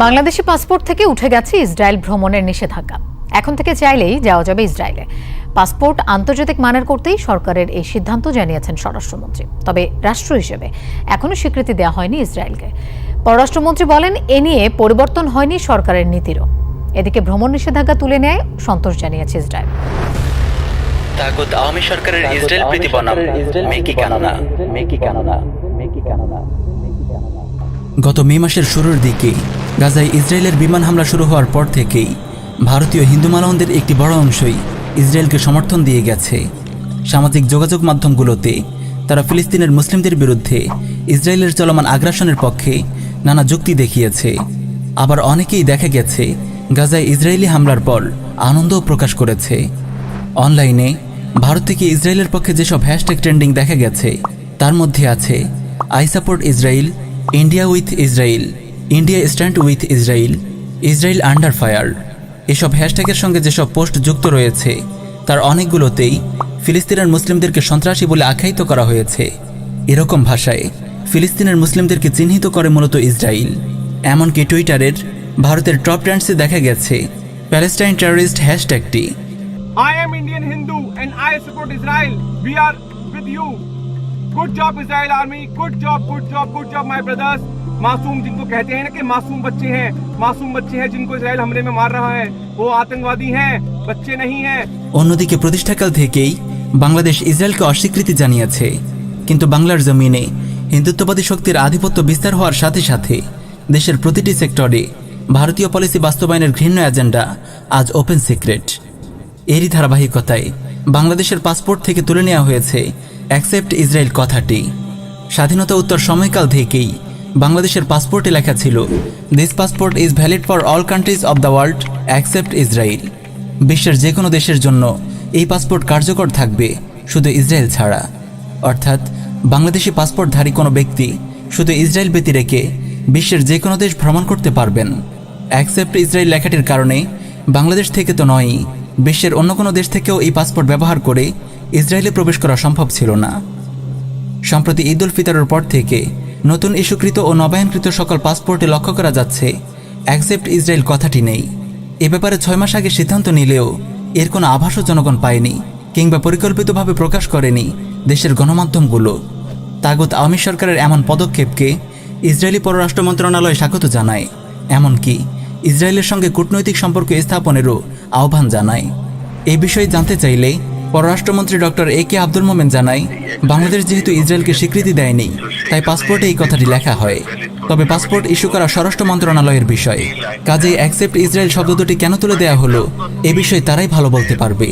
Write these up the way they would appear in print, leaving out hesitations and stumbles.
Bangladeshi passport থেকে উঠে গেছে ইসরায়েল ভ্রমণের নিষেধাজ্ঞা। এখন থেকে চাইলেই যাওয়া যাবে ইসরায়েলে। পাসপোর্ট আন্তর্জাতিক মানের করতেই সরকারের এই সিদ্ধান্ত জানিয়েছেন স্বরাষ্ট্রমন্ত্রী। তবে রাষ্ট্র হিসেবে এখনো স্বীকৃতি দেওয়া হয়নি ইসরায়েলকে। পররাষ্ট্রমন্ত্রী বলেন, এ নিয়ে পরিবর্তন হয়নি সরকারের নীতিরও। এদিকে ভ্রমণ নিষেধাজ্ঞা তুলে নেয় সন্তোষ জানিয়েছে ইসরায়েল। তাগুত আওয়ামী সরকারের ইসরায়েল প্রীতি বনাম মেকি কানানা। গত মে মাসের শুরুর দিকে গাজায় ইসরায়েলের বিমান হামলা শুরু হওয়ার পর থেকেই ভারতীয় হিন্দু মালাহনদের একটি বড় অংশই ইসরায়েলকে সমর্থন দিয়ে গেছে। সামাজিক যোগাযোগ মাধ্যমগুলোতে তারা ফিলিস্তিনের মুসলিমদের বিরুদ্ধে ইসরায়েলের চলমান আগ্রাসনের পক্ষে নানা যুক্তি দেখিয়েছে। আবার অনেকেই দেখা গেছে গাজায় ইসরায়েলি হামলার পর আনন্দও প্রকাশ করেছে। অনলাইনে ভারত থেকে ইসরায়েলের পক্ষে যেসব হ্যাশট্যাগ ট্রেন্ডিং দেখা গেছে তার মধ্যে আছে I support Israel, India with Israel, India stand with Israel, Israel under fire. এসব হ্যাশট্যাগের সঙ্গে যেসব পোস্ট যুক্ত রয়েছে তার অনেকগুলোতেই ফিলিস্তিনের মুসলিমদেরকে সন্ত্রাসী বলে আখ্যায়িত করা হয়েছে। এরকম ভাষায় ফিলিস্তিনের মুসলিমদেরকে চিহ্নিত করে মূলত ইসরায়েল। এমনকি টুইটারের ভারতের টপ ট্রেন্ডসে দেখা গেছে প্যালেস্টাইন টেররিস্ট হ্যাশট্যাগটি। I am Indian Hindu and I support Israel. We are with you. Good job Israel Army. Good job my brothers. मासूम जिनको कहते हैं ना कि मासूम बच्चे हैं जिनको इजराइल हमले में मार रहा है, वो आतंकवादी हैं, बच्चे नहीं हैं। অন্যদিকে প্রতিষ্ঠাকাল থেকেই বাংলাদেশ ইসরায়েলকে অস্বীকৃতি জানিয়েছে। কিন্তু বাংলার জমিনে হিন্দুত্ববাদী শক্তির আধিপত্য বিস্তার হওয়ার সাথে সাথে দেশের প্রতিটি সেক্টরে ভারতীয় পলিসি বাস্তবায়নের ঘৃণ্য এজেন্ডা আজ ওপেন সিক্রেট। এরই ধারাবাহিকতায় বাংলাদেশের পাসপোর্ট থেকে তুলে নেওয়া হয়েছে অ্যাকসেপ্ট ইসরায়েল কথাটি। স্বাধীনতা উত্তর সময়কাল থেকেই বাংলাদেশের পাসপোর্টে লেখা ছিল, this passport is valid for all countries of the world accept Israel. বিশ্বের যে কোনো দেশের জন্য এই পাসপোর্ট কার্যকর থাকবে, শুধু ইসরায়েল ছাড়া। অর্থাৎ বাংলাদেশি পাসপোর্টধারী কোনো ব্যক্তি শুধু ইসরায়েল ব্যতী রেখে বিশ্বের যে কোনো দেশ ভ্রমণ করতে পারবেন। অ্যাকসেপ্ট ইসরায়েল লেখাটির কারণে বাংলাদেশ থেকে তো নয়ই, বিশ্বের অন্য কোনো দেশ থেকেও এই পাসপোর্ট ব্যবহার করে ইসরায়েলে প্রবেশ করা সম্ভব ছিল না। সম্প্রতি ঈদ উল ফিতরের পর থেকে নতুন ইস্যুকৃত ও নবায়নকৃত সকল পাসপোর্টে লক্ষ্য করা যাচ্ছে অ্যাকসেপ্ট ইসরায়েল কথাটি নেই। এ ব্যাপারে 6 মাস আগে সিদ্ধান্ত নিলেও এর কোনো আভাসও জনগণ পায়নি কিংবা পরিকল্পিতভাবে প্রকাশ করেনি দেশের গণমাধ্যমগুলো। তাগুত আওয়ামী সরকারের এমন পদক্ষেপকে ইসরায়েলি পররাষ্ট্র মন্ত্রণালয় স্বাগত জানায়, এমনকি ইসরায়েলের সঙ্গে কূটনৈতিক সম্পর্ক স্থাপনেরও আহ্বান জানায়। এই বিষয়ে জানতে চাইলে পররাষ্ট্রমন্ত্রী ডক্টর এ কে আব্দুল মোমেন জানায়, বাংলাদেশ যেহেতু ইসরায়েলকে স্বীকৃতি দেয়নি তাই পাসপোর্টে এই কথাটি লেখা হয়। তবে পাসপোর্ট ইস্যু করা স্বরাষ্ট্র মন্ত্রণালয়ের বিষয়, কাজেই অ্যাকসেপ্ট ইসরায়েল শব্দ দুটি কেন তুলে দেওয়া হলো এ বিষয়ে তারাই ভালো বলতে পারবে।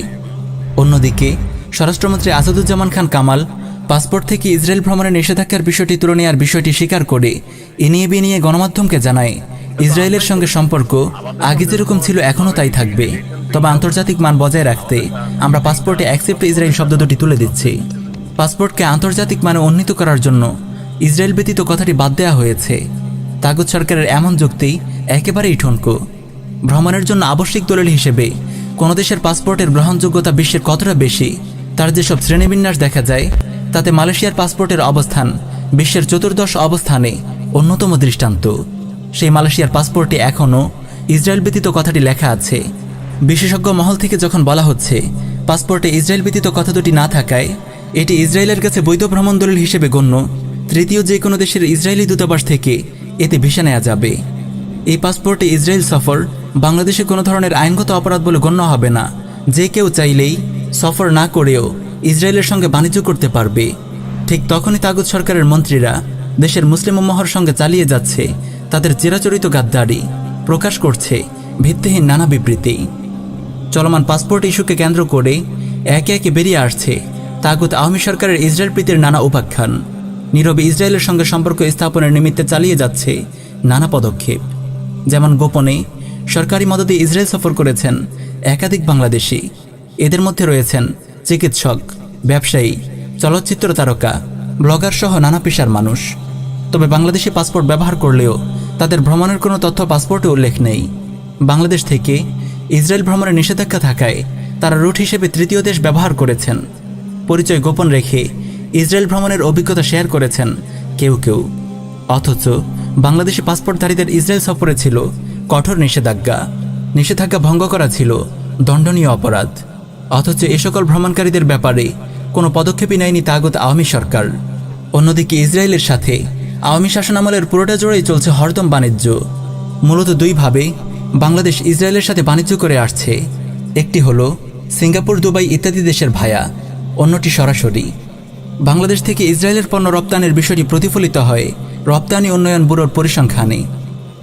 অন্যদিকে স্বরাষ্ট্রমন্ত্রী আসাদুজ্জামান খান কামাল পাসপোর্ট থেকে ইসরায়েল ভ্রমণের নিষেধাজ্ঞার বিষয়টি তুলে নেওয়ার বিষয়টি স্বীকার করে এ নিয়ে গণমাধ্যমকে জানায়, ইসরায়েলের সঙ্গে সম্পর্ক আগে যেরকম ছিল এখনও তাই থাকবে। তবে আন্তর্জাতিক মান বজায় রাখতে আমরা পাসপোর্টে অ্যাকসেপ্ট ইসরায়েল শব্দ দুটি তুলে দিচ্ছি। পাসপোর্টকে আন্তর্জাতিক মানে উন্নীত করার জন্য ইসরায়েল ব্যতীত কথাটি বাদ দেওয়া হয়েছে। তাগুত সরকারের এমন যুক্তি একেবারেই ঠুনকো। ভ্রমণের জন্য আবশ্যিক দলিল হিসেবে কোনো দেশের পাসপোর্টের গ্রহণযোগ্যতা বিশ্বের কতটা বেশি তার যেসব শ্রেণীবিন্যাস দেখা যায়, তাতে মালয়েশিয়ার পাসপোর্টের অবস্থান বিশ্বের 14শ অবস্থানে অন্যতম দৃষ্টান্ত। সেই মালয়েশিয়ার পাসপোর্টে এখনও ইসরায়েল ব্যতীত কথাটি লেখা আছে। বিশেষজ্ঞ মহল থেকে যখন বলা হচ্ছে পাসপোর্টে ইসরায়েল ব্যতীত কথা দুটি না থাকায় এটি ইসরায়েলের কাছে বৈধ ভ্রমণ দলিল হিসেবে গণ্য, তৃতীয় যে কোনো দেশের ইসরায়েলি দূতাবাস থেকে এতে ভিসা নেওয়া যাবে। এই পাসপোর্টে ইসরায়েল সফর বাংলাদেশে কোনো ধরনের আইনগত অপরাধ বলে গণ্য হবে না। যে কেউ চাইলেই সফর না করেও ইসরায়েলের সঙ্গে বাণিজ্য করতে পারবে। ঠিক তখনই তাগুত সরকারের মন্ত্রীরা দেশের মুসলিম উম্মাহর সঙ্গে চালিয়ে যাচ্ছে তাদের চিরাচরিত গাদ্দারি, প্রকাশ করছে ভিত্তিহীন নানা বিবৃতি। চলমান পাসপোর্ট ইস্যুকে কেন্দ্র করে একে একে বেরিয়ে আসছে তাগুত আওয়ামী সরকারের ইসরায়েল প্রীতির নানা উপাখ্যান। নীরবে ইসরায়েলের সঙ্গে সম্পর্ক স্থাপনের নিমিত্তে চালিয়ে যাচ্ছে নানা পদক্ষেপ। যেমন গোপনে সরকারি মদদে ইসরায়েল সফর করেছেন একাধিক বাংলাদেশি। এদের মধ্যে রয়েছেন চিকিৎসক, ব্যবসায়ী, চলচ্চিত্র তারকা, ব্লগার সহ নানা পেশার মানুষ। তবে বাংলাদেশি পাসপোর্ট ব্যবহার করলেও তাদের ভ্রমণের কোনো তথ্য পাসপোর্টে উল্লেখ নেই। বাংলাদেশ থেকে ইসরায়েল ভ্রমণের নিষেধাজ্ঞা থাকায় তারা রুট হিসেবে তৃতীয় দেশ ব্যবহার করেছেন। পরিচয় গোপন রেখে ইসরায়েল ভ্রমণের অভিজ্ঞতা শেয়ার করেছেন কেউ। অথচ বাংলাদেশি পাসপোর্টধারীদের ইসরায়েল সফরে ছিল কঠোর নিষেধাজ্ঞা। নিষেধাজ্ঞা ভঙ্গ করা ছিল দণ্ডনীয় অপরাধ। অথচ এ সকল ভ্রমণকারীদের ব্যাপারে কোনো পদক্ষেপই নেয়নি তাগুত আওয়ামী সরকার। অন্যদিকে ইসরায়েলের সাথে আওয়ামী শাসনামলের পুরোটা জুড়েই চলছে হরদম বাণিজ্য। মূলত দুইভাবে বাংলাদেশ ইসরায়েলের সাথে বাণিজ্য করে আসছে। একটি হলো সিঙ্গাপুর, দুবাই ইত্যাদি দেশের ভায়া, অন্যটি সরাসরি। বাংলাদেশ থেকে ইসরায়েলের পণ্য রপ্তানির বিষয়টি প্রতিফলিত হয় রপ্তানি উন্নয়ন ব্যুরোর পরিসংখ্যানে।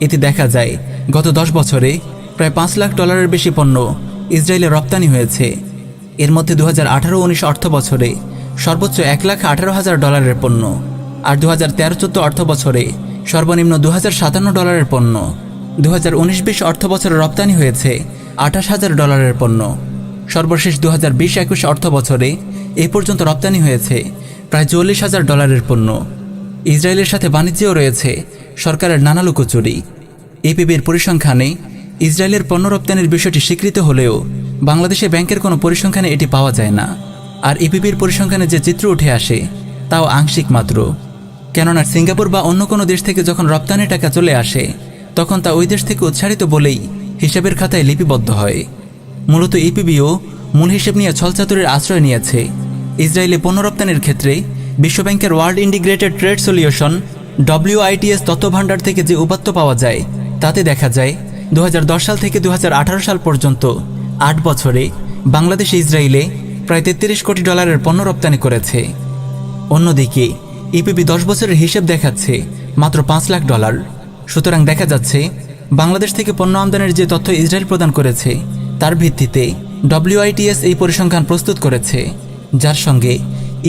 এতে দেখা যায় গত 10 বছরে প্রায় $5 লাখ বেশি পণ্য ইসরায়েলে রপ্তানি হয়েছে। এর মধ্যে 2018-19 অর্থ বছরে সর্বোচ্চ $1,18,000 পণ্য, আর 2013-14 অর্থ বছরে সর্বনিম্ন $2,057 পণ্য। 2019-20 অর্থ বছরে রপ্তানি হয়েছে $28,000 পণ্য। সর্বশেষ 2020-21 অর্থ বছরে এই পর্যন্ত রপ্তানি হয়েছে প্রায় $40,000 পণ্য। ইসরায়েলের সাথে বাণিজ্যেও রয়েছে সরকারের নানা লুকোচুরি। এপিবির পরিসংখ্যানে ইসরায়েলের পণ্য রপ্তানির বিষয়টি স্বীকৃত হলেও বাংলাদেশে ব্যাংকের কোনো পরিসংখ্যানে এটি পাওয়া যায় না। আর এপিবির পরিসংখ্যানে যে চিত্র উঠে আসে তাও আংশিক মাত্র। কেননা সিঙ্গাপুর বা অন্য কোনো দেশ থেকে যখন রপ্তানি টাকা চলে আসে তখন তা ওই দেশ থেকে উৎসারিত বলেই হিসাবের খাতায় লিপিবদ্ধ হয়। মূলত ইপিবিও মূল হিসেব নিয়ে ছলচাতুরের আশ্রয় নিয়েছে। ইসরায়েলে পণ্য রপ্তানির ক্ষেত্রে বিশ্বব্যাংকের world integrated trade solution WITS তথ্য ভাণ্ডার থেকে যে উপাত্ত পাওয়া যায় তাতে দেখা যায় 2010 সাল থেকে 2018 সাল পর্যন্ত 8 বছরে বাংলাদেশ ইসরায়েলে প্রায় $33 কোটি পণ্য রপ্তানি করেছে। অন্যদিকে ইপিবি 10 বছরের হিসেব দেখাচ্ছে মাত্র $5 লাখ। সুতরাং দেখা যাচ্ছে বাংলাদেশ থেকে পণ্য আমদানির যে তথ্য ইসরায়েল প্রদান করেছে তার ভিত্তিতে WITS এই পরিসংখ্যান প্রস্তুত করেছে, যার সঙ্গে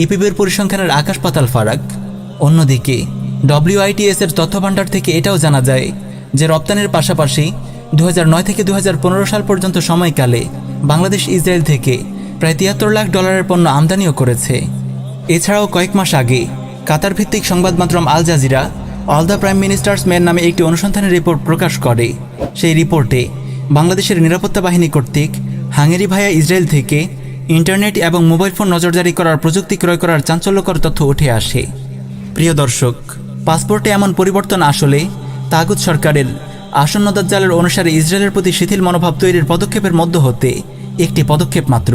ইপিবির পরিসংখ্যানের আকাশ পাতাল ফারাক। অন্যদিকে WITS এর তথ্য ভাণ্ডার থেকে এটাও জানা যায় যে রপ্তানির পাশাপাশি 2009 থেকে 2015 সাল পর্যন্ত সময়কালে বাংলাদেশ ইসরায়েল থেকে প্রায় $73 লাখ পণ্য আমদানিও করেছে। এছাড়াও কয়েক মাস আগে কাতার ভিত্তিক সংবাদ মাধ্যম Al Jazeera All the Prime Minister's Men নামে একটি অনুসন্ধানী রিপোর্ট প্রকাশ করে। সেই রিপোর্টে বাংলাদেশের নিরাপত্তা বাহিনী কর্তৃক হাঙ্গেরি ভায়া ইসরায়েল থেকে ইন্টারনেট এবং মোবাইল ফোন নজরদারি করার প্রযুক্তি ক্রয় করার চাঞ্চল্যকর তথ্য উঠে আসে। প্রিয় দর্শক, পাসপোর্টে এমন পরিবর্তন আসলে তাগুত সরকারের আসন্ন দাজ্জালের অনুসারে ইসরায়েলের প্রতি শিথিল মনোভাব তৈরির পদক্ষেপের মধ্য হতে একটি পদক্ষেপ মাত্র।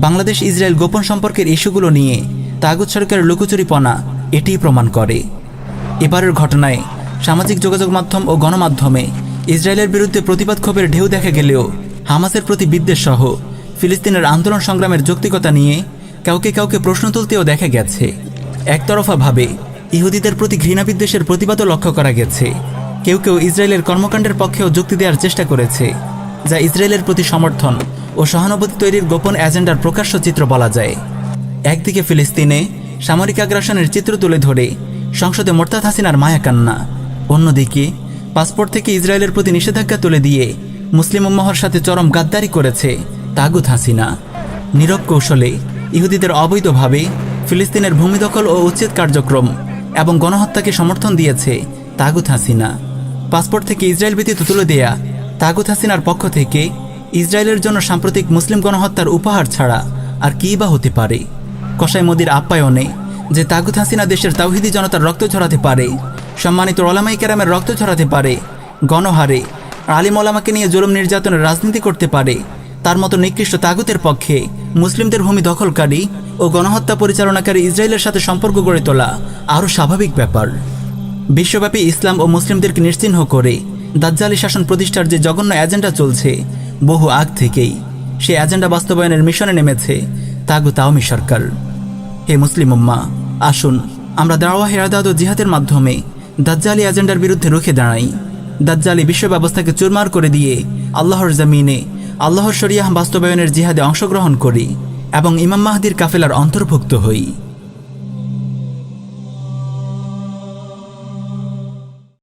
বাংলাদেশ ইসরায়েল গোপন সম্পর্কের ইস্যুগুলো নিয়ে তাগুত সরকারের লুকোচুরিপনা এটিই প্রমাণ করে। এবারের ঘটনায় সামাজিক যোগাযোগ মাধ্যম ও গণমাধ্যমে ইসরায়েলের বিরুদ্ধে প্রতিবাদ ক্ষোভের ঢেউ দেখা গেলেও হামাসের প্রতি বিদ্বেষ সহ ফিলিস্তিনের আন্দোলন সংগ্রামের যৌক্তিকতা নিয়ে কাউকে কাউকে প্রশ্ন তুলতেও দেখা গেছে। একতরফাভাবে ইহুদিদের প্রতি ঘৃণা বিদ্বেষের প্রতিবাদও লক্ষ্য করা গেছে। কেউ কেউ ইসরায়েলের কর্মকাণ্ডের পক্ষেও যুক্তি দেওয়ার চেষ্টা করেছে, যা ইসরায়েলের প্রতি সমর্থন ও সহানুভূতি তৈরির গোপন এজেন্ডার প্রকাশ্য চিত্র বলা যায়। একদিকে ফিলিস্তিনে সামরিক আগ্রাসনের চিত্র তুলে ধরে সংসদে মোরতাদ হাসিনার মায়াকান্না, অন্যদিকে পাসপোর্ট থেকে ইসরায়েলের প্রতি নিষেধাজ্ঞা তুলে দিয়ে মুসলিম উম্মাহর সাথে চরম গাদ্দারি করেছে তাগুত হাসিনা। নীরব কৌশলে ইহুদিদের অবৈধভাবে ফিলিস্তিনের ভূমি দখল ও উচ্ছেদ কার্যক্রম এবং গণহত্যাকে সমর্থন দিয়েছে তাগুত হাসিনা। পাসপোর্ট থেকে ইসরায়েল ব্যতীত তুলে দেয়া তাগুত হাসিনার পক্ষ থেকে ইসরায়েলের জন্য সাম্প্রতিক মুসলিম গণহত্যার উপহার ছাড়া আর কী বা হতে পারে? কসাই মোদির আপ্যায়নে যে তাগুত হাসিনা দেশের তাওহিদি জনতার রক্ত ঝরাতে পারে, সম্মানিত ওলামায়ে কেরামের রক্ত ঝরাতে পারে, গণহারে আলিম ওলামাকে নিয়ে জুলুম নির্যাতনের রাজনীতি করতে পারে, তার মতো নিকৃষ্ট তাগুতের পক্ষে মুসলিমদের ভূমি দখলকারী ও গণহত্যা পরিচালনাকারী ইসরায়েলের সাথে সম্পর্ক গড়ে তোলা আরও স্বাভাবিক ব্যাপার। বিশ্বব্যাপী ইসলাম ও মুসলিমদেরকে নিশ্চিহ্ন করে দাজ্জালি শাসন প্রতিষ্ঠার যে জঘন্য এজেন্ডা চলছে বহু আগ থেকেই, সে এজেন্ডা বাস্তবায়নের মিশনে নেমেছে তাগুত আওয়ামী সরকার। হে মুসলিম উম্মাহ, আসুন আমরা দাওয়াহ ইরশাদ ও জিহাদের মাধ্যমে দাজ্জালি এজেন্ডার বিরুদ্ধে রুখে দাঁড়াই। দাজ্জালি বিশ্ব ব্যবস্থাকে চুরমার করে দিয়ে আল্লাহর জমিনে আল্লাহর শরিয়াহ বাস্তবায়নের জিহাদে অংশগ্রহণ করি এবং ইমাম মাহদির কাফেলার অন্তর্ভুক্ত হই।